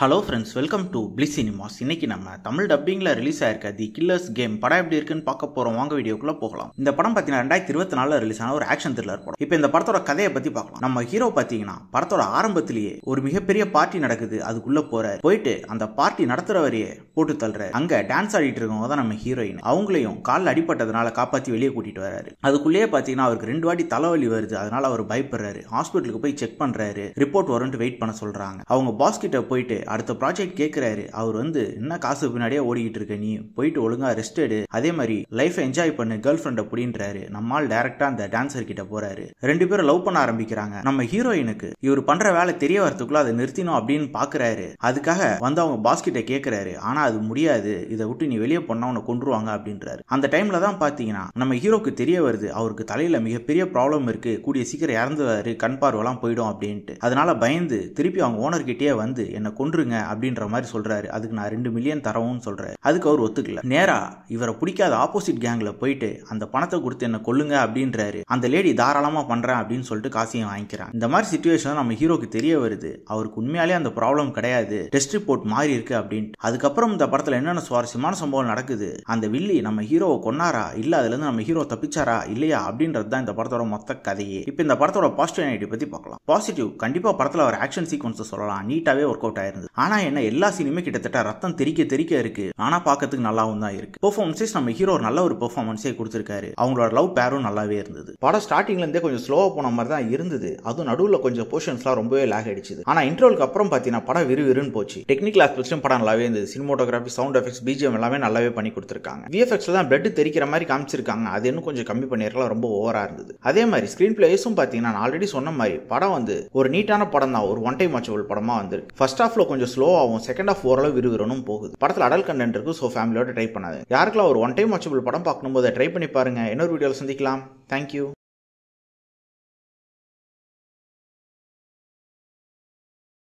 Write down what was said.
Hello friends, welcome to bliss cinemas. இன்னைக்கு நம்ம Tamil டப்பிங்ல release ஆயிருக்க தி கில்லர்ஸ் கேம் படம் எப்படி இருக்குன்னு பார்க்க போறோம். வாங்க வீடியோக்குள்ள போகலாம். இந்த படம் பார்த்தீங்கன்னா 2024 ரிலீஸ் ஆன ஒரு ஆக்ஷன் த்ரில்லர் படம். இப்போ இந்த படத்தோட கதையை பத்தி பார்க்கலாம். நம்ம ஹீரோ பார்த்தீங்கன்னா படத்தோட ஆரம்பத்திலேயே ஒரு மிகப்பெரிய பார்ட்டி நடக்குது, அதுக்குள்ள போறாரு. போயிட்டு அந்த பார்ட்டி நடத்துறவரையே போட்டு தள்ளுறாரு. அங்க டான்ஸ் ஆடிட்டு இருக்கவங்க தான் நம்ம ஹீரோயின். அவங்களையும் காலில் அடிப்பட்டதுனால காப்பாற்றி வெளியே கூட்டிட்டு வராரு. அதுக்குள்ளேயே பார்த்தீங்கன்னா அவருக்கு 2 வாட்டி தலைவலி வருது. அதனால அவர் பயப்படுறாரு. ஹாஸ்பிட்டலுக்கு போய் செக் பண்றாரு. ரிப்போர்ட் வரும்னு வெயிட் பண்ண சொல்றாங்க. அவங்க பாஸ் கிட்ட போயிட்டு அடுத்த ப்ராஜெக்ட் கேட்கிறாரு. அவர் என்ன காசு பின்னாடியே ஓடிக்கிட்டு இருக்க, நீ போயிட்டு ஒழுங்கா ரெஸ்ட் எடு, அதே மாதிரி லைஃப் என்ஜாய் பண்ணு, கேர்ள் ஃப்ரெண்ட் அப்படின்றாரு. நம்மால் டைரக்டா அந்த டான்சர் கிட்ட போறாரு. 2 பேரும் லவ் பண்ண ஆரம்பிக்கிறாங்க. நம்ம ஹீரோயினுக்கு இவர் பண்ற வேலை தெரிய வரதுக்குள்ள அதை நிறுத்தினோம் அப்படின்னு பாக்குறாரு. அதுக்காக அவங்க பாஸ் கிட்ட கேட்கிறாரு. ஆனா அது முடியாது, இதை விட்டு நீ வெளியே போனா உன்னை கொன்றுவாங்க அப்படின்றாரு. அந்த டைம்ல தான் பாத்தீங்கன்னா நம்ம ஹீரோக்கு தெரிய வருது அவருக்கு தலையில மிகப்பெரிய ப்ராப்ளம் இருக்கு, கூடிய சீக்கிரம் இறந்துவாரு, கண் பார்வெல்லாம் போயிடும் அப்படின்ட்டு. அதனால பயந்து திருப்பி அவங்க ஓனர் கிட்டே வந்து என்ன கொன்றுங்க அப்படின்ற மாதிரி சொல்றாரு. அதுக்கு நான் 2 மில்லியன் தரவும் சொல்றாரு. அதுக்கு அவர் ஒத்துக்கல. நேரா இவரை பிடிக்காத ஆப்போசிட் கேங்ல போயிட்டு அந்த பணத்தை கொடுத்து என்ன கொல்லுங்க அப்படின்றாரு. அந்த லேடி தாராளமா பண்றேன் அப்படின்னு சொல்லிட்டு காசையும் வாங்கிக்கிறாங்க. இந்த மாதிரி சிச்சுவேஷன் நம்ம ஹீரோக்கு தெரிய வருது அவருக்கு உண்மையாலே அந்த ப்ராப்ளம் கிடையாது, டெஸ்ட் ரிப்போர்ட் மாறி இருக்கு அப்படின்னு. அதுக்கப்புறம் இந்த படத்துல என்னென்ன சுவாரஸ்யமான சம்பவம் நடக்குது, அந்த வில்லி நம்ம ஹீரோவை கொன்னாரா இல்ல அதுல இருந்து நம்ம ஹீரோ தப்பிச்சாரா இல்லையா அப்படின்றது தான் இந்த படத்தோட மொத்த கதையே. இப்போ இந்த படத்தோட பாசிட்டிவ் நெகட்டிவ் பத்தி பார்க்கலாம். பாசிட்டிவ், கண்டிப்பா படத்துல ஒரு ஆக்ஷன் சீக்வன்ஸ் சொல்லலாம், நீட்டாவே ஒர்க் அவுட் ஆயிருந்தது. ஆனா என்ன எல்லா சீனுமே கிட்டத்தட்ட ரத்தம் தெறிக்க இருக்கு. ஆனா பாக்கிறதுக்கு நல்லாவும் தான் இருக்கு. பெர்ஃபார்மன்ஸஸ் நம்ம ஹீரோ நல்ல ஒரு பெர்ஃபார்மன்ஸே கொடுத்திருக்காரு. அவங்களோட லவ் பேரும் நல்லாவே இருந்தது. படம் ஸ்டார்டிங்ல இருந்தே கொஞ்சம் ஸ்லோவா போன மாதிரி தான் இருந்தது. அதுவும் நடுவுல கொஞ்சம் போர்ஷன்ஸ்லாம் ரொம்பவே லாக் அடிச்சது. ஆனா இன்ட்ரோலுக்கு அப்புறம் பாத்தீங்கன்னா படம் விறுவிறுன்னு போச்சு. டெக்னிக்கல் ஆஸ்பெக்ட்ஸும் படம் நல்லாவே இருந்தது. சினிமோட்டோகிராஃபி, சவுண்ட் எஃபெக்ட்ஸ், பிஜிஎம் எல்லாமே நல்லாவே பண்ணி கொடுத்திருக்காங்க. விஎஃப்எக்ஸ்ல தான் பிளட் தெரிக்கிற மாதிரி காமிச்சிருக்காங்க. அது இன்னும் கொஞ்சம் கம்மி பண்ணிருக்கலாம், ரொம்ப ஓவரா இருந்தது. அதே மாதிரி ஸ்கிரீன் பிளேஸும் பாத்தீங்கன்னா நான் ஆல்ரெடி சொன்ன மாதிரி படம் ஒரு நீட்டான படம் தான், ஒரு ஒன் டைம் வாட்சபிள் படமா வந்திருக்கு. ஃபர்ஸ்ட் ஹாஃப்ல கொஞ்சம் ஸ்லோவாகவும் செகண்ட் ஹாஃப் ஓரளவு விறுவிறுன்னு போகுது. படத்துல அடல்ட் கண்டென்ட் இருக்கு, சோ ஃபேமிலியோட ட்ரை பண்ணாது. யாருக்கெல்லாம் ஒரு ஒன் டைம் வாட்சபிள் படம் பார்க்கணும் போது ட்ரை பண்ணி பாருங்க. இன்னொரு வீடியோவில் சந்திக்கலாம். தேங்க்யூ.